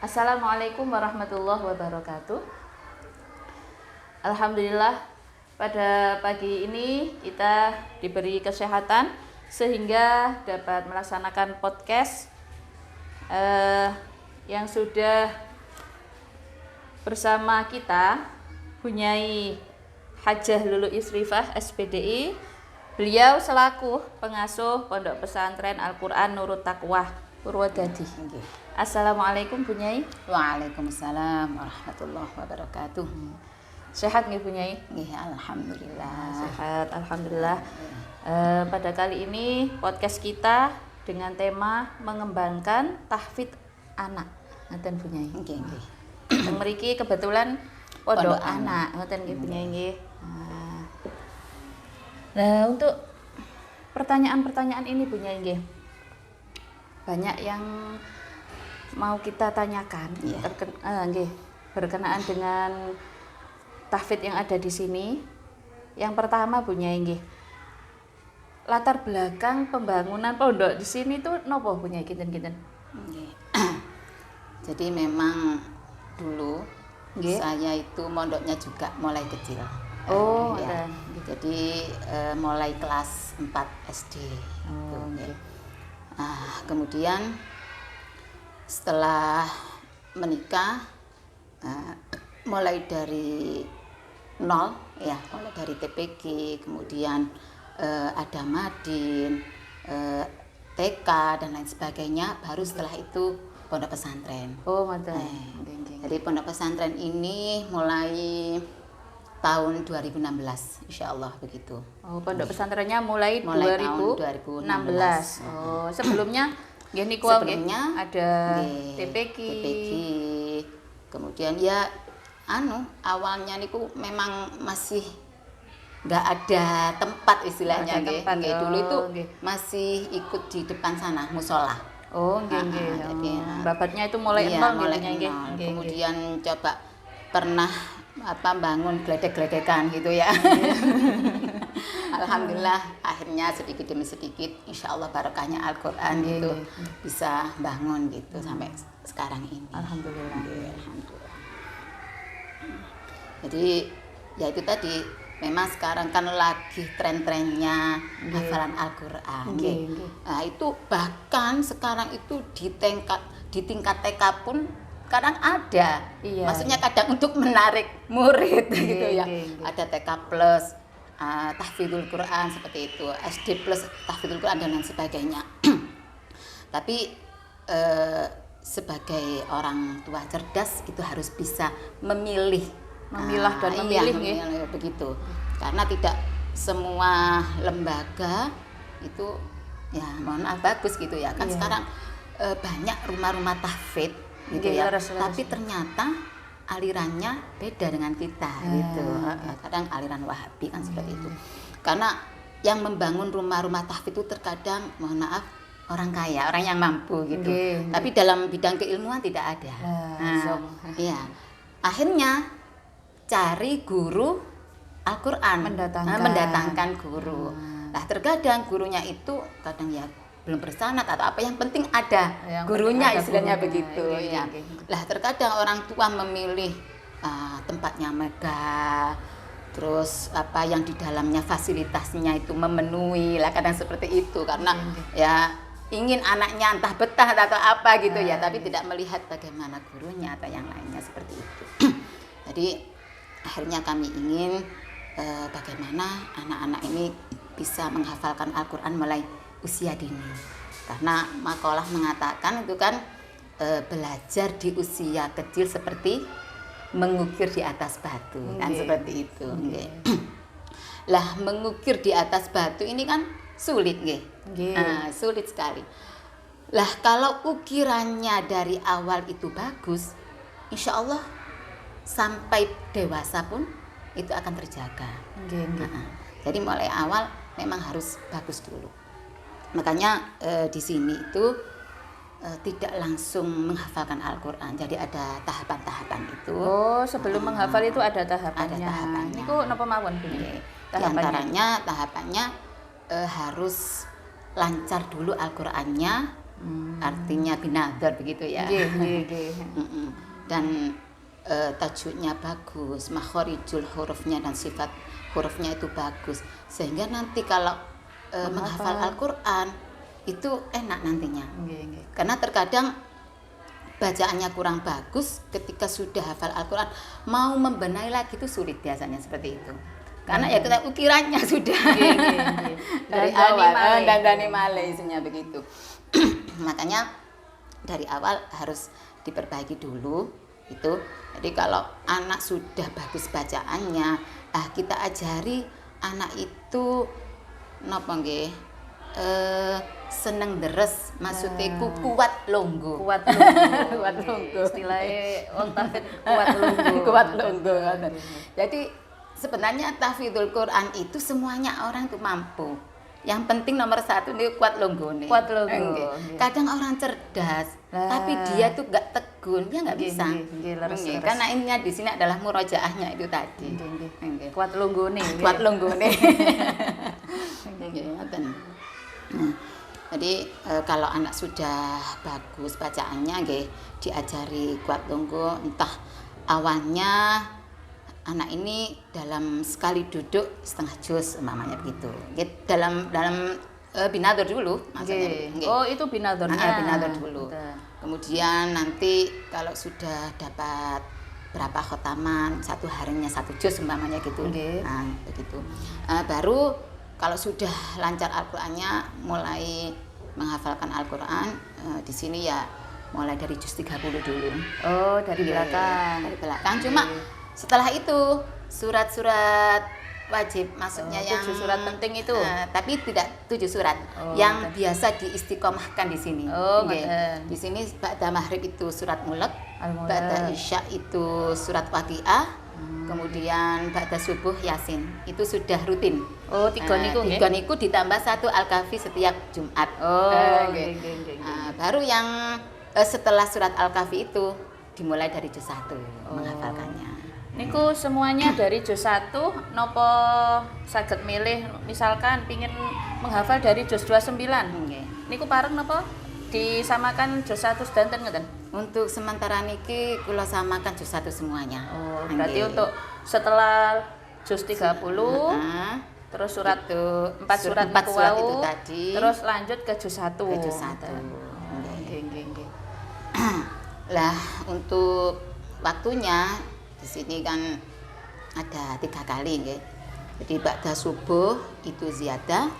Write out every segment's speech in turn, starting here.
Assalamualaikum warahmatullahi wabarakatuh. Alhamdulillah pada pagi ini kita diberi kesehatan sehingga dapat melaksanakan podcast yang sudah bersama kita Bunyai Hajah Lulu Isrifah SPDI. Beliau selaku pengasuh Pondok Pesantren Al-Qur'an Nurut Taqwa Purwodadi. Assalamualaikum Bunyai. Waalaikumsalam warahmatullahi wabarakatuh. Sehat nggih Bunyai? Nggih, alhamdulillah. Sehat, alhamdulillah. Pada kali ini podcast kita dengan tema mengembangkan tahfidz anak. Ngoten Bunyai. Nggih, nggih. Mriki kebetulan pondok anak, ngoten nggih Bunyai nggih. Nah, untuk pertanyaan-pertanyaan ini Bunyai nggih. Banyak yang mau kita tanyakan, berkenaan dengan tahfidz yang ada di sini. Yang pertama Bunyai nggih, latar belakang pembangunan pondok di sini tuh nopo Bunyai kinten-kinten? Jadi memang dulu saya itu mondoknya juga mulai kecil. Oh, ya. Jadi mulai kelas 4 SD. Nah, kemudian setelah menikah mulai dari nol ya, mulai dari TPG, kemudian ada Madin, TK dan lain sebagainya, baru setelah itu pondok pesantren. Oh, mantap. Jadi pondok pesantren ini mulai tahun 2016, insya Allah begitu. Oh, pondok pesantrennya mulai tahun 2016. 2016. Oh, sebelumnya sebelumnya ada TPG. Kemudian ya awalnya niku memang masih nggak ada tempat istilahnya dulu itu masih ikut di depan sana musola. Oh, nggih. Bapaknya itu mulai nol gitu. Kemudian coba pernah bangun geledek-geledekan gitu ya. Alhamdulillah akhirnya sedikit demi sedikit insya Allah barokahnya Al-Qur'an gitu bisa bangun gitu sampai sekarang ini. Alhamdulillah. Alhamdulillah. Jadi ya itu tadi, memang sekarang kan lagi tren-trennya hafalan Al-Qur'an. Nah, itu bahkan sekarang itu di tingkat TK pun kadang ada. Maksudnya kadang untuk menarik murid gitu ya. Ada TK plus tahfidzul Quran seperti itu, SD plus tahfidzul Quran dan lain sebagainya. Tapi sebagai orang tua cerdas itu harus bisa memilah dan memilih begitu. Karena tidak semua lembaga itu ya mohon maaf bagus gitu ya. Kan sekarang banyak rumah-rumah tahfidz gitu ya. Tapi ternyata alirannya beda dengan kita gitu. Kadang aliran Wahabi kan seperti itu. Karena yang membangun rumah-rumah tahfidz itu terkadang mohon maaf orang kaya, orang yang mampu gitu. Tapi dalam bidang keilmuan tidak ada. Iya. Akhirnya cari guru Al-Qur'an, mendatangkan guru. Nah, terkadang gurunya itu kadang ya belum bersanad atau apa, yang penting ada gurunya istilahnya begitu ya. Lah terkadang orang tua memilih tempatnya megah, terus apa yang di dalamnya fasilitasnya itu memenuhi lah, kadang seperti itu karena ya ingin anaknya entah betah atau apa gitu ya, tapi tidak melihat bagaimana gurunya atau yang lainnya seperti itu. Jadi akhirnya kami ingin bagaimana anak-anak ini bisa menghafalkan Al-Qur'an mulai usia dini, karena makalah mengatakan itu kan belajar di usia kecil seperti mengukir di atas batu, kan seperti itu. Lah mengukir di atas batu ini kan sulit sulit sekali. Lah kalau ukirannya dari awal itu bagus, insya Allah sampai dewasa pun itu akan terjaga. Jadi mulai awal memang harus bagus dulu. Makanya di sini itu tidak langsung menghafalkan Al-Qur'an. Jadi ada tahapan-tahapan itu. Oh, sebelum menghafal itu ada tahapannya. Ada tahapannya. Niku napa mawon Bu? Di antaranya tahapannya harus lancar dulu Al-Qur'annya, Artinya binadar begitu ya. Nggih. Dan tajwidnya bagus, makhorijul hurufnya dan sifat hurufnya itu bagus, sehingga nanti kalau menghafal Al-Quran itu enak nantinya. Karena terkadang bacaannya kurang bagus, ketika sudah hafal Al-Quran mau membenahi lagi itu sulit biasanya seperti itu. Karena ya kita ukirannya sudah dari awal dandani male isinya begitu. Makanya dari awal harus diperbaiki dulu itu. Jadi kalau anak sudah bagus bacaannya, kita ajari anak itu napa nggih? Seneng deres, maksudnya kuat longgo. Kuat longgo. Istilahnya wong tahfidz kuat longgo. Jadi sebenarnya tahfidzul Quran itu semuanya orang itu mampu. Yang penting nomor 1 ini kuat longgone. Kuat longgo. Kadang orang cerdas, tapi dia tuh nggak tegun, dia nggak bisa. Karena ininya di sini adalah murojaahnya itu tadi. Kuat longgone. Kuat longgone. Jadi kalau anak sudah bagus bacaannya, diajari kuat longgo. Entah awalnya anak ini dalam sekali duduk setengah juz umpamanya begitu. Dalam binadar dulu maksudnya. Oh, itu binadornya. Binadar dulu. Betul. Kemudian nanti kalau sudah dapat berapa khotaman, satu harinya 1 juz umpamanya gitu. Nah, begitu. Baru kalau sudah lancar Al-Qur'annya, mulai menghafalkan Al-Qur'an, di sini ya mulai dari juz 30 dulu. Oh, dari belakang. Dari belakang. Cuma setelah itu surat-surat wajib, maksudnya yang 7 surat penting itu. Tapi tidak 7 surat yang biasa diistiqomahkan di sini. Di sini ba'da maghrib itu surat mulk, ba'da isya itu surat waqiah, kemudian ba'da subuh yasin. Itu sudah rutin. Oh, 3 niku nggih. 3 niku ditambah 1 al-kahfi setiap Jumat. Baru yang setelah surat al-kahfi itu dimulai dari juz 1 menghafalkannya. Niku semuanya dari juz 1 nopo saged milih misalkan pingin menghafal dari juz 29. Niku pareng nopo disamakan juz 1 sedanten ngoten? Untuk sementara niki kula samakan juz 1 semuanya. Oh, berarti untuk setelah juz 30 terus surat itu 4 surat itu tadi. Terus lanjut ke juz 1. Ke juz 1. Lah, untuk waktunya di sini kan ada 3 kali nggih. Jadi ba'da subuh itu ziyadah.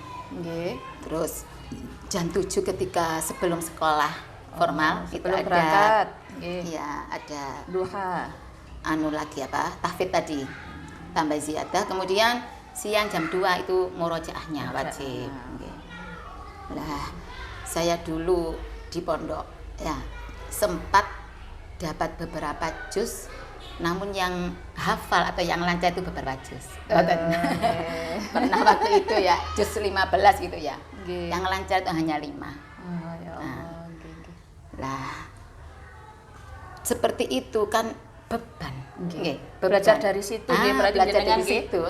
Terus jam 7 ketika sebelum sekolah formal itu ada berangkat. Ya, ada duha. Lagi tahfidz tadi. Tambah ziyadah, kemudian siang jam 2 itu murojaahnya wajib. Lah, saya dulu di pondok ya sempat dapat beberapa juz, namun yang hafal atau yang lancar itu beberapa juz. Pernah waktu itu ya juz 15 gitu ya. Yang lancar itu hanya 5. Lah, seperti itu kan beban. Belajar dari situ belajar dari situ.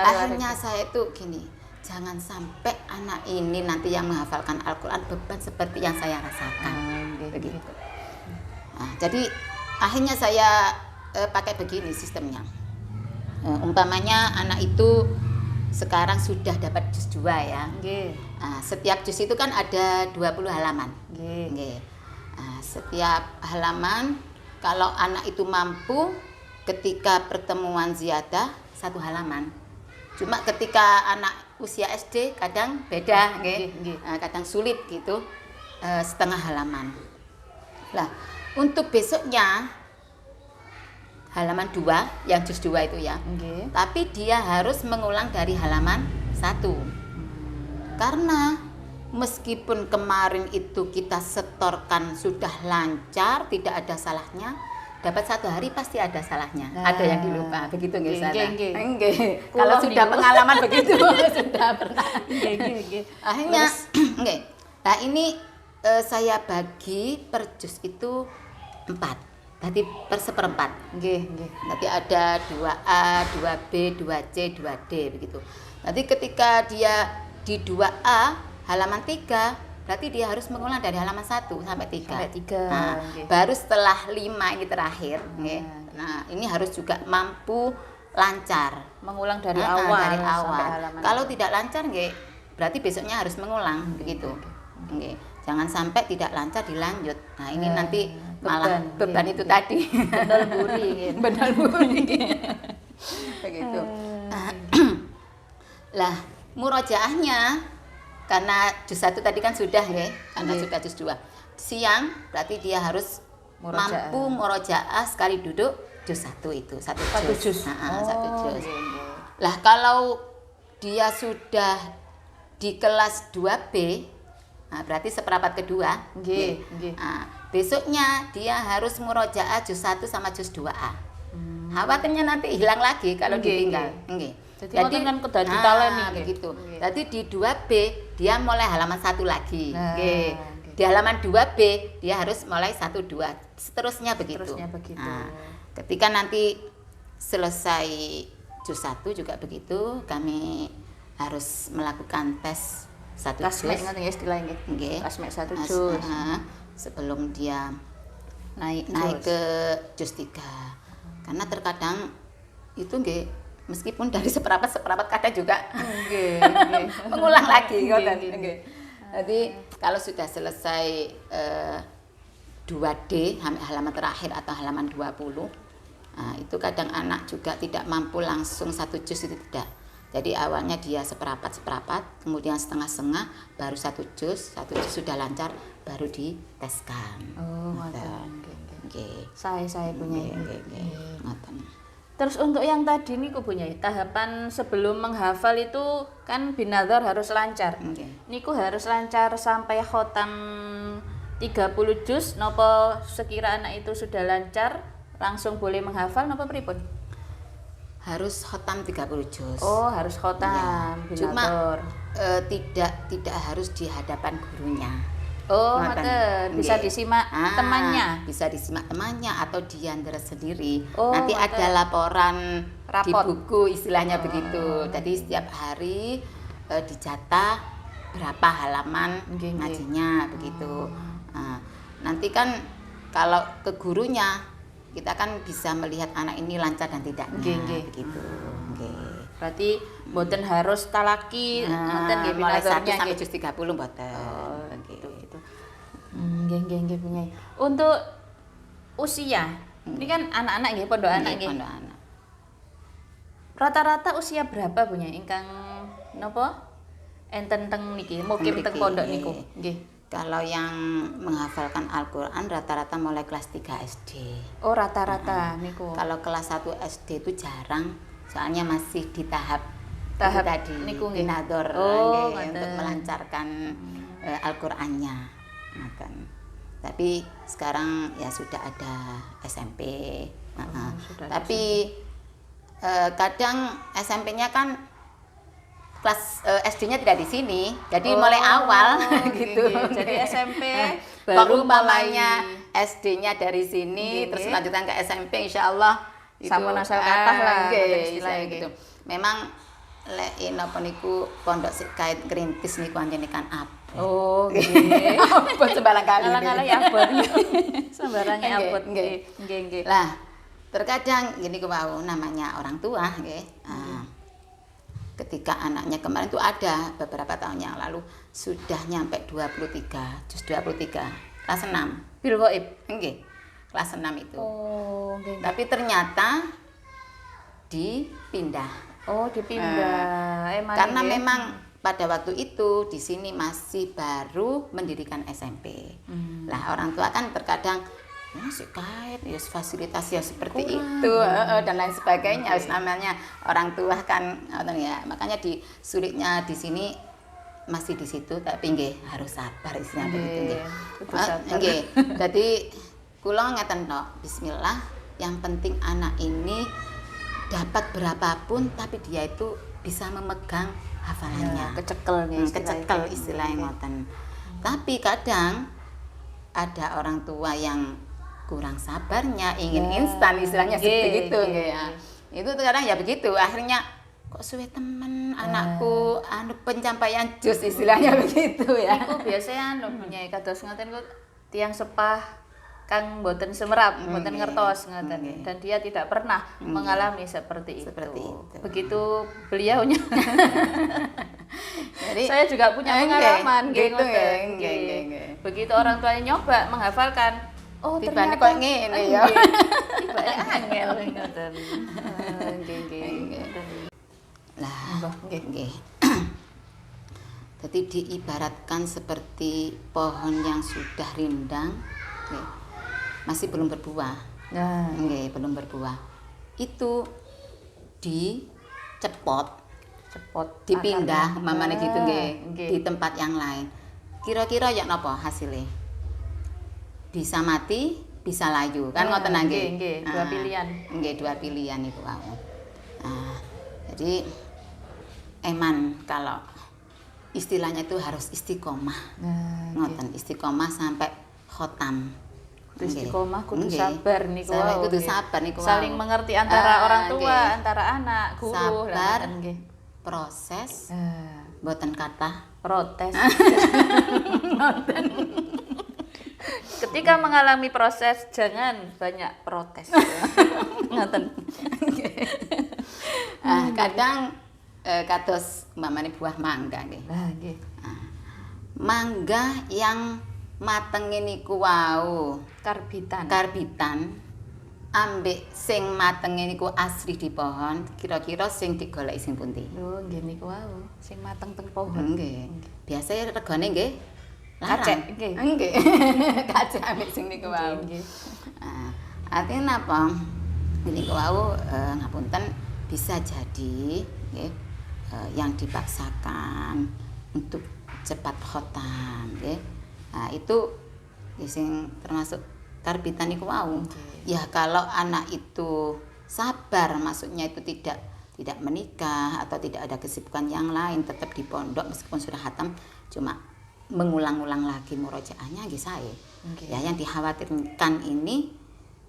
Akhirnya saya itu gini, jangan sampai anak ini nanti yang menghafalkan Al-Qur'an beban seperti yang saya rasakan. Begitu. Nah, jadi akhirnya saya pakai begini sistemnya. Umpamanya anak itu sekarang sudah dapat juz 2 ya. Nah, setiap juz itu kan ada 20 halaman. Nah, setiap halaman kalau anak itu mampu ketika pertemuan ziyadah 1 halaman. Cuma ketika anak usia SD kadang beda, kadang sulit gitu, setengah halaman. Lah, untuk besoknya halaman 2 yang juz 2 itu ya. Tapi dia harus mengulang dari halaman 1. Karena meskipun kemarin itu kita setorkan sudah lancar, tidak ada salahnya, dapat 1 hari pasti ada salahnya. Ada yang dilupa, begitu nggih Sarah? Kalau sudah pengalaman begitu sudah pernah. Akhirnya nggih. Nah, ini saya bagi per juz itu 4. Tadi per seperempat. Nanti ada 2A, 2B, 2C, 2D begitu. Nanti ketika dia di 2A halaman 3 berarti dia harus mengulang dari halaman 1 sampai 3. Sampai 3. Nah, baru setelah 5 ini terakhir, nggih. Nah, ini harus juga mampu lancar. Mengulang dari awal. Dari sampai awal. halaman Kalau tidak lancar, nggih, berarti besoknya harus mengulang, begitu. Nggih. Jangan sampai tidak lancar dilanjut. Nah, ini nanti malah beban itu tadi. Benar buri. Benar buri. Begitu. Lah, murojaahnya karena juz 1 tadi kan sudah nggih, karena sudah juz 2. Siang berarti dia harus mampu murojaah sekali duduk juz 1 itu, satu juz. Satu juz. Lah kalau dia sudah di kelas 2B, nah berarti seperempat kedua. Nggih. Nah, besoknya dia harus murojaah juz 1 sama juz 2A. Khawatirnya nanti hilang lagi kalau ditinggal. Nggih. Jadi kan kedadi taleni begitu. Jadi di 2B dia mulai halaman 1 lagi. Di halaman 2B dia harus mulai 1 2. Seterusnya begitu. Nah, ketika nanti selesai juz 1 juga begitu, kami harus melakukan tes 1 juz. Tasmek ngoten ya istilahnya nggih. Tasmek 1 juz. Sebelum dia naik ke juz 3. Karena terkadang itu nggih meskipun dari seperempat kadang juga mengulang lagi Jadi kalau sudah selesai 2D halaman terakhir atau halaman 20, nah, itu kadang anak juga tidak mampu langsung 1 juz, itu tidak. Jadi awalnya dia seperempat, kemudian setengah, baru 1 juz sudah lancar, baru diteskan. Oh, ngoten. Nggih. Saya punya. Ngoten. Terus untuk yang tadi niku punya tahapan sebelum menghafal itu kan binadzar harus lancar. Niku harus lancar sampai khotam 30 juz napa sekira anak itu sudah lancar langsung boleh menghafal napa pripun? Harus khotam 30 juz. Oh, harus khotam binadzar. Cuma tidak harus di hadapan gurunya. Oh, bisa disimak temannya. Bisa disimak temannya atau diandra sendiri. Oh, nanti ada laporan rapot di buku istilahnya begitu. Jadi setiap hari dicatat berapa halaman ngajinya begitu. Nah, nanti kan kalau ke gurunya kita kan bisa melihat anak ini lancar dan tidaknya begitu. Berarti mboten harus talaki ngoten nggih mulai 1 binadzarnya sampai juz 30 mboten. Gitu. Nggih punya. Untuk usia, ini kan anak-anak nggih, pondok anak nggih. Pondok anak. Rata-rata usia berapa punya ingkang napa? Enten teng niki, mukim teng pondok niku. Nggih. Kalau yang menghafalkan Al-Qur'an rata-rata mulai kelas 3 SD. Oh, rata-rata niku. Kalau kelas 1 SD itu jarang, soalnya masih di tahap tadi niku binadzar untuk melancarkan Al-Qur'annya. Tapi sekarang ya sudah ada SMP. Tapi kadang SMP-nya kan kelas SD-nya tidak di sini, jadi mulai awal gitu. Jadi SMP baru mamanya SD-nya dari sini, terus lanjutkan ke SMP, insya Allah sama nasal kathah lah istilahnya gitu. Memang lek napa niku pondok kait kerintis niku anjene kan abot. Oh, nggih. Abot sembarang kali. Alang-alang abot. Sembarang abot nggih. Lah, terkadang gini ku mau namanya orang tua nggih. Ketika anaknya kemarin itu ada beberapa tahun yang lalu sudah nyampe 23, juz 23, kelas 6. Bil Ghaib. Nggih. Kelas 6 itu. Oh, nggih. Tapi ternyata dipindah. Oh, dipindah. Karena memang pada waktu itu di sini masih baru mendirikan SMP. Lah orang tua kan terkadang masih kait ya fasilitas yang seperti itu dan lain sebagainya. Harus namanya orang tua kan ya. Makanya di sulitnya di sini masih di situ, tapi nggih harus sabar istilahnya begitu nggih. Nggih. Jadi kula ngeten tok, bismillah, yang penting anak ini dapat berapapun tapi dia itu bisa memegang hafalannya. Kecekel nih kecekel istilahnya ngoten. Tapi kadang ada orang tua yang kurang sabarnya, ingin instan istilahnya seperti itu ya. Itu kadang ya begitu, akhirnya kok suwe temen anakku anu pencapaian jus istilahnya begitu ya. Niku biasanya Nyai kados ngoten kok tiyang sepah kang mboten semerap, mboten ngertos ngoten. Dan dia tidak pernah mengalami seperti itu. Begitu beliaunya. Jadi saya juga punya pengalaman gitu ngoten. Begitu orang tuanya nyoba menghafalkan, oh ternyata kok ngene ya. Tiba angel ngoten. Lah, nggih. Jadi diibaratkan seperti pohon yang sudah rindang, nggih, masih belum berbuah. Nah, Nggih, belum berbuah. Itu cepot, dipindah, umpamane gitu nggih, di tempat yang lain. Kira-kira ya napa hasilnya? Bisa mati, bisa layu, kan ngoten nggih. Nggih, dua pilihan. Nggih, dua pilihan iku wau. Nah, jadi eman kalau istilahnya itu harus istiqomah. Ngoten, istiqomah sampai khotam. Istiqomah kudu sabar niku wau. Kudu sabar niku wau. Saling mengerti antara orang tua, antara anak, guru, sabar, proses, mboten kathah protes. Ketika mengalami proses jangan banyak protes. Ngoten. Kadang kados umpamane buah mangga nggih. Nggih. Mangga yang matenge niku wau karbitan ambek sing matenge niku asli di pohon, kira-kira sing digoleki sing pundi? Lho, nggih niku wau, sing mateng teng pohon. Nggih. Biasane regane nggih kacek nggih. Nggih. Kacek ambek sing niku wau. Nggih. Artinya napa? Niku wau ngapunten bisa jadi nggih yang dipaksakan untuk cepat khotam nggih. Nah, itu sing termasuk karbitan niku wau. Ya kalau anak itu sabar, maksudnya itu tidak menikah atau tidak ada kesibukan yang lain, tetap di pondok meskipun sudah khatam, cuma mengulang-ulang lagi murojaahnya nggih sae. Ya yang dikhawatirkan ini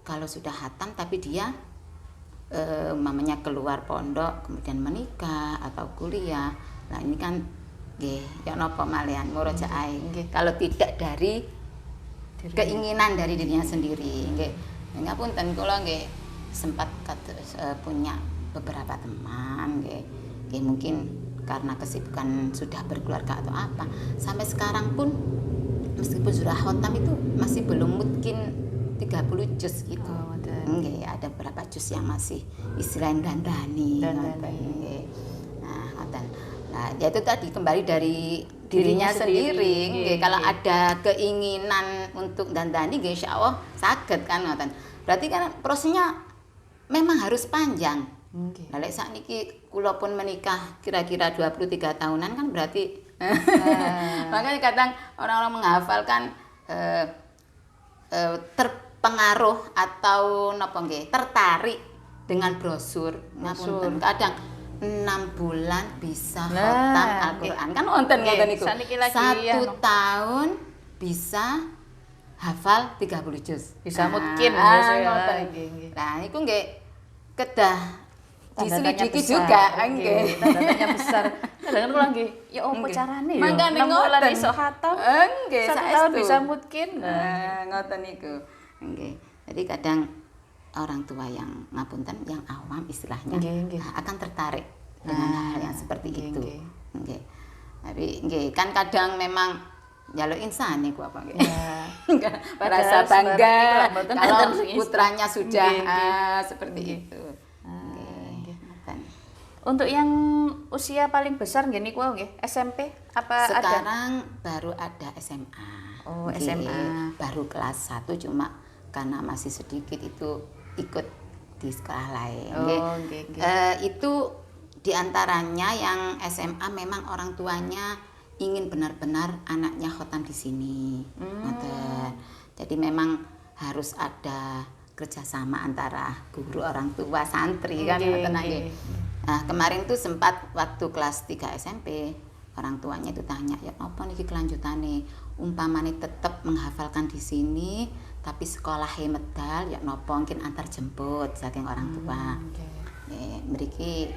kalau sudah khatam tapi dia mamanya keluar pondok kemudian menikah atau kuliah. Nah, ini kan nggih ya napa malian murojaahe kalau tidak dari keinginan dari dirinya sendiri nggih. Ngapunten kula nggih sempat punya beberapa teman nggih mungkin karena kesibukan sudah berkeluarga atau apa sampai sekarang pun meskipun sudah khotam itu masih belum mungkin 30 juz gitu. Nggih, ada beberapa juz yang masih istilahnya dandani. Nggih. Nah, ngoten. Nah, ya itu tadi kembali dari dirinya sendiri. Nggih, kalau ada keinginan untuk dandani nggih insyaallah saged kan ngoten. Berarti kan prosesnya memang harus panjang. Nggih. Lah lek sakniki kula pun menikah kira-kira 23 tahunan kan berarti makanya kadang orang-orang menghafalkan terpengaruh atau napa nggih tertarik dengan brosur. Ngapunten kadang 6 bulan bisa khatam Al-Qur'an. Kan wonten ngoten niku. 1 tahun bisa hafal 30 juz. Bisa mungkin ya. Nah, niku nggih kedah diselidiki juga nggih. Tanda-tanya besar. Kadang kula nggih, ya opo carane ya? Mangkane 6 bulan ngoten. iso khatam. Nggih, 1 tahun bisa mungkin. Ngoten niku. Nggih. Jadi kadang orang tua yang ngapunten yang awam istilahnya akan tertarik dengan hal yang seperti itu. Nggih. Tapi nggih kan kadang memang jalur insan niku apa nggih. Merasa bangga kalau putranya sudah seperti itu. Untuk yang usia paling besar nggih niku nggih SMP apa sekarang baru ada SMA. Oh, SMA. Baru kelas 1 cuma karena masih sedikit itu ikut di sekolah lain. Itu diantaranya yang SMA memang orang tuanya ingin benar-benar anaknya khotam di sini. Jadi memang harus ada kerjasama antara guru, orang tua, santri kan ngoten. Nah, kemarin tuh sempat waktu kelas 3 SMP orang tuanya itu tanya, ya apa niki kelanjutane? Umpamane tetap menghafalkan di sini tapi sekolah medal ya napa mungkin antar jemput saking orang tua. Mriki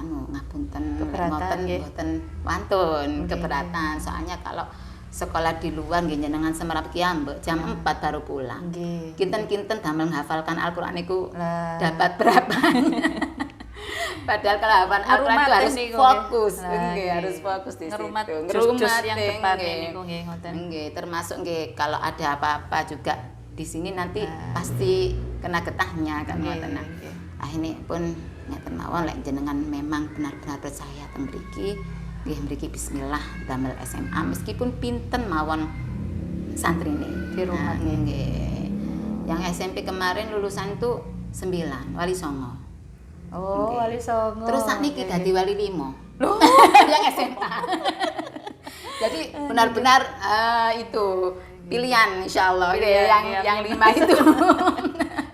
ngapunten Keberatan, nggih. mboten wantun Nggih, keberatan. Soalnya kalau sekolah di luar nggih jenengan semerap ki ambek jam 4 baru pulang. Nggih. Kinten-kinten damel menghafalkan Al-Qur'an niku Lah. dapat berapa? Padahal kalau hafal Al-Qur'an itu harus niku, fokus, nggih. Lah, nggih, nggih. harus fokus di situ. Ngerumat jus-jus Ngerumat, yang depan nggih. niku nggih ngoten. Nggih, termasuk nggih kalau ada apa-apa juga di sini nanti pasti kena getahnya kan Nggih, ngoten. Nah, nggih. ini pun ngeten mawon lek jenengan memang benar-benar percaya teng mriki, nggih mriki bismillah damel SMA meskipun pinten mawon santrine Di rumah, nggih. Yang SMP kemarin lulusan itu 9, wali songo. Oh, Nggih. Wali Songo. Terus sakniki Oke. dadi wali 5. Yang SMA. Jadi benar-benar itu pilihan insyaallah Pilihan, yang iya. 5 itu.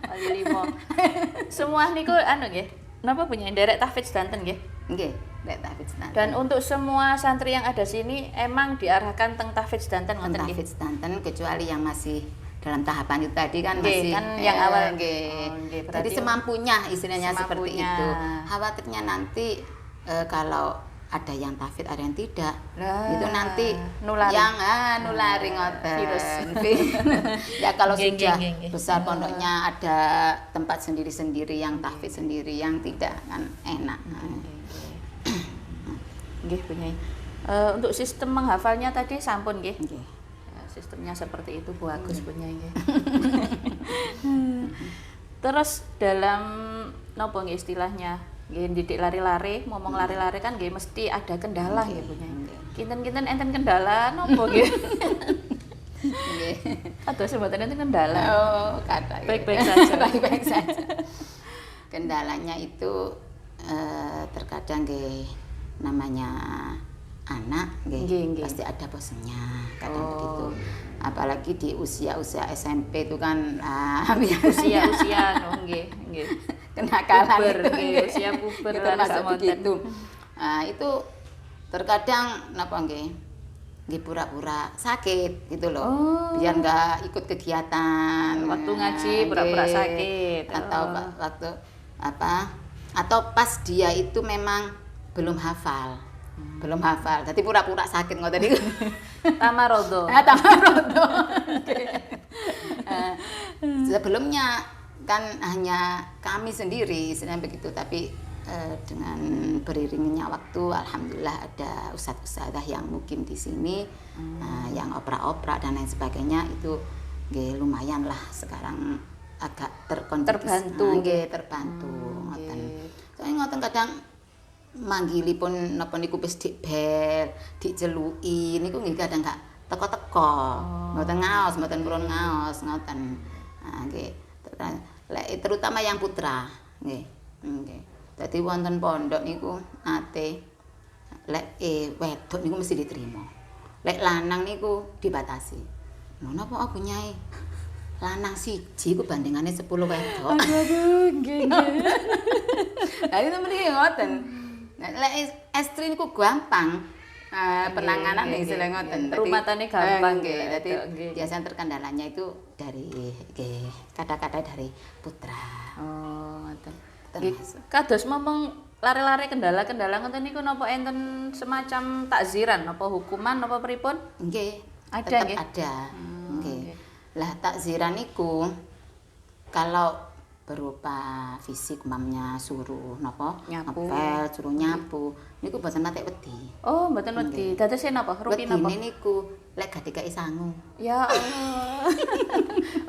Wali 5. Semua niku anu nggih. Napa punya derek tahfidz danten nggih? Nggih, lek tahfidz danten. Dan untuk semua santri yang ada sini emang diarahkan teng tahfidz danten Teng ngoten nggih. tahfidz danten kecuali yang masih dalam tahapan itu tadi kan Nggih, masih kan yang awal. nggih. Oh, nggih, Jadi berarti semampunya istilahnya seperti semampunya. itu. Khawatirnya nanti kalau ada yang tahfidz ada yang tidak, Lah, itu nanti nulari. yang nulari ngoten. Virus. Ya kalau Nggih, sudah nggih, nggih. besar pondoknya ada tempat sendiri-sendiri yang tahfidz sendiri yang tidak kan enak. Nggih, Bu Nyai. Untuk sistem menghafalnya tadi sampun nggih. Nggih. Ya, sistemnya seperti itu bagus punya nggih. Terus dalam nopo nggih istilahnya nggih didik lari-lari, ngomong lari-lari kan nggih mesti ada kendala nggih punya. Kinten-kinten enten kendala nopo nggih? Nggih. Ados mboten enten kendala. Oh, kata Baik-baik saja. Baik-baik saja. Kendalanya itu terkadang nggih namanya anak Nggih, nggih nggih. pasti ada bosennya kadang Oh. begitu. Apalagi di usia-usia SMP itu kan Usia-usia no nggih, nggih. kenakalan Puber, itu nggih, nggih. usia puber Itu lan termasuk sak monten. begitu. Nah, itu terkadang napa nggih nggih pura-pura sakit gitu loh. Oh. Biar nggak ikut kegiatan. Waktu ngaji Nah, pura-pura nggih. sakit. Atau Oh. waktu apa? Atau pas dia itu memang belum hafal. Belum hafal. Jadi pura-pura sakit ngoten niku. Tamarodo. Tamarodo. Sebelumnya kan hanya kami sendiri istilahnya begitu, tapi dengan beriringnya waktu alhamdulillah ada ustadz-ustadzah yang mukim di sini, yang opera-opera dan lain sebagainya itu nggih lumayan lah sekarang agak Terbantu. nggih terbantu ngoten. Soalnya ngoten kadang manggilipun napa niku wis dibel, diceluki niku nggih kadang gak teko-teko. Mboten ngaos, mboten purun ngaos ngoten. Nah, nggih. Terutama yang putra, nggih. Nggih. Dadi wonten pondok niku nate lek wedok niku mesti diterima. Lek lanang niku dibatasi. Lho napa Bu Nyai? Lanang siji ku bandingane 10 wedok. Aduh, nggih, nggih. Lah itu mriki ngoten. Lek estri niku gampang penanganan nggih, istilah nggih, ngoten. nggih. Rumatane gampang, Nggih. nggih, Dadi nggih. biasanya terkendalanya itu dari nggih kata-kata dari putra. Oh, ngoten. Termasuk. Kados momong lari-lari kendala-kendala ngoten niku napa enten semacam takziran napa hukuman napa pripun? Nggih. Ada, Tetap nggih? ada. Nggih. nggih. Lah takziran niku kalau berupa fisik mamnya suruh napa Nyapu. ngepel, suruh nyapu niku boten nate wedi. Oh, mboten wedi. Dados napa? Rupi napa? Wedine niku lek gak dikai sangu. Ya Allah.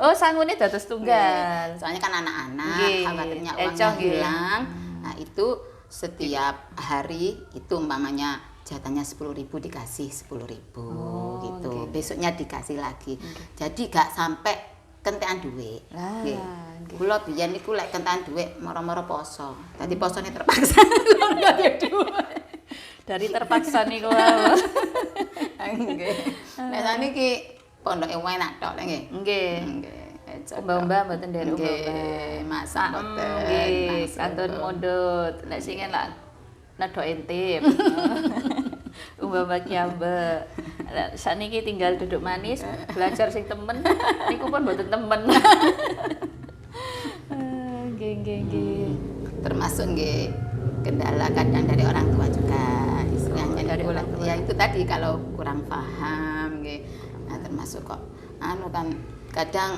Oh, sangune dados tunggal. Soalnya kan anak-anak Nggih, khawatirnya ecoh, uangnya nggih. hilang. Nah, itu setiap hari itu umpamanya jatahnya 10.000 dikasih 10.000 gitu. nggih. Besoknya dikasih lagi. Jadi gak sampai kentekan duit. Lah, Nggih. nggih. Kula biyen niku lek kentekan duit moro-moro poso. Dadi posone terpaksa kula gak ada duit. Dari terpaksa niku wae. Nggih. Nek saniki pondoke enak tok lek nggih. Nggih. Nggih. Umbah-umbah mboten dari Nggih, umbah-umbah. masak mboten. Nggih, masak kantun mboten. mondot. Nek sing enak nedok intip. Umbah-umbah kiambe. Saniki tinggal duduk manis, belajar sing temen. Niku pun mboten temen. Nggih, nggih, nggih. Termasuk nggih kendala kadang dari orang tua juga istilahnya dari orang tua. Ya itu tadi kalau kurang paham nggih. Nah termasuk kok kan kadang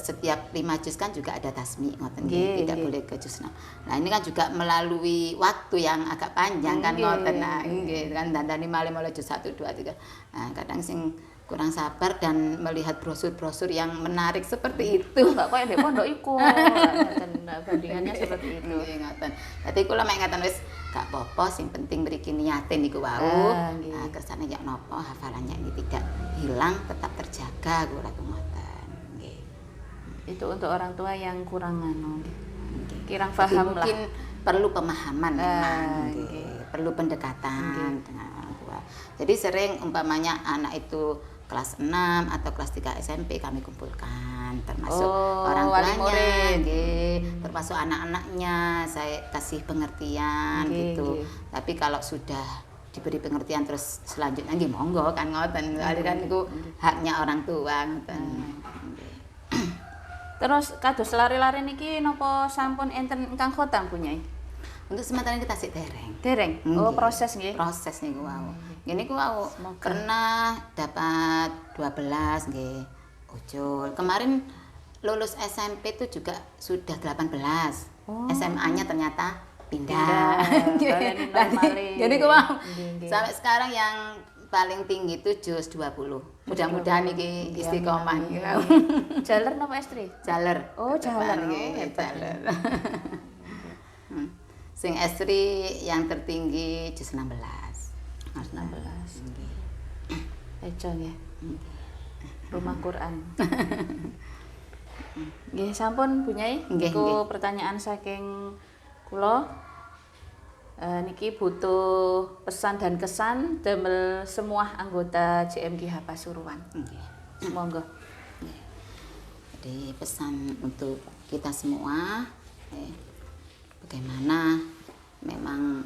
setiap 5 juz kan juga ada tasmi ngoten nggih, tidak boleh ke juz 6. Nah ini kan juga melalui waktu yang agak panjang kan ngoten. Nah nggih kan dandani malih mulai juz 1 2 3. Nah kadang sing kurang sabar dan melihat brosur-brosur yang menarik seperti itu. Enggak koyo ndek pondok iku. Ngoten bandingannya seperti itu. Nggih ngoten. Dadi kula mek ngaten wis gak apa-apa sing penting mriki niatin niku wau. Nah kersane ya napa hafalannya ini tidak hilang, tetap terjaga kula ngoten. Nggih. Itu untuk orang tua yang kurang kurang paham lah. Mungkin perlu pemahaman memang. Perlu pendekatan dengan orang tua. Jadi sering umpamanya anak itu kelas 6 atau kelas 3 SMP kami kumpulkan termasuk orang tuanya termasuk anak-anaknya saya kasih pengertian gitu. Tapi kalau sudah diberi pengertian terus selanjutnya nggih monggo kan ngoten. Kan niku haknya orang tua ngoten. Terus kados lari-lari niki napa sampun enten ingkang khotam punyai? Untuk sementara kita sih dereng. Dereng. Oh, proses nggih. Proses niku wau. Ngene ku wau pernah dapat 12 nggih. Ujul. Kemarin lulus SMP itu juga sudah 18. SMA-nya ternyata pindah. Jadi ku wau. Sampai sekarang yang paling tinggi itu juz 20. Mudah-mudahan iki istiqomah nggih. Jaler napa estri? Jaler. Oh, jaler. Jaler. Sing estri yang tertinggi juz 16. 16. Eco nggih. Rumah Quran. Nggih sampun Bu Nyai. Iku pertanyaan saking kula. Niki butuh pesan dan kesan damel semua anggota JMGH Pasuruan. Nggih. Monggo. Jadi pesan untuk kita semua bagaimana memang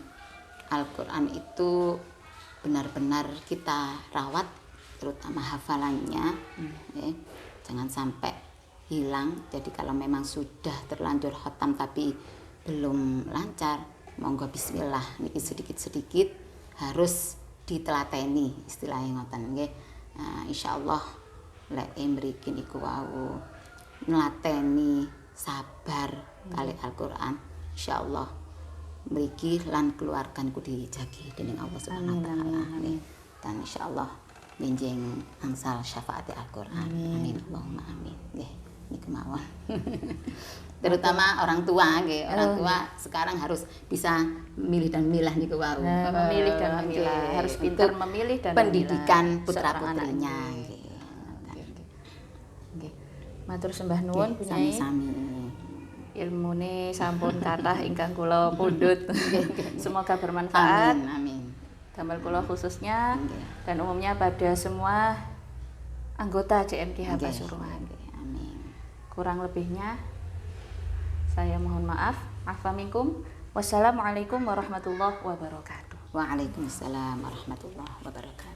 Al-Quran itu benar-benar kita rawat, terutama hafalannya, jangan sampai hilang. Jadi kalau memang sudah terlanjur khatam tapi belum lancar, monggo bismillah niki sedikit-sedikit harus ditelateni istilahnya ngoten nggih. Nah, insyaallah lek mriki niku wau nelateni sabar kali Al-Quran, insyaallah mriki lan keluarga niku dijagi dening Allah Subhanahu wa taala. Dan insyaallah benjing angsal syafaat Al-Qur'an. Amin. Allahumma amin. Nggih, niku mawon. Terutama orang tua nggih. Orang tua sekarang harus bisa memilih dan memilah niku wau. Memilih dan memilah. Harus pintar memilih dan pendidikan putra-putrinya nggih. Nggih. Matur sembah nuwun Bu Nyai. Sami-sami. Ilmune sampun kathah ingkang kula pundhut. Semoga bermanfaat. Amin. Damel kula khususnya dan umumnya pada semua anggota JMGH Pasuruan. Amin. Kurang lebihnya saya mohon maaf. Afa minkum. Wassalamualaikum warahmatullahi wabarakatuh. Waalaikumsalam warahmatullahi wabarakatuh.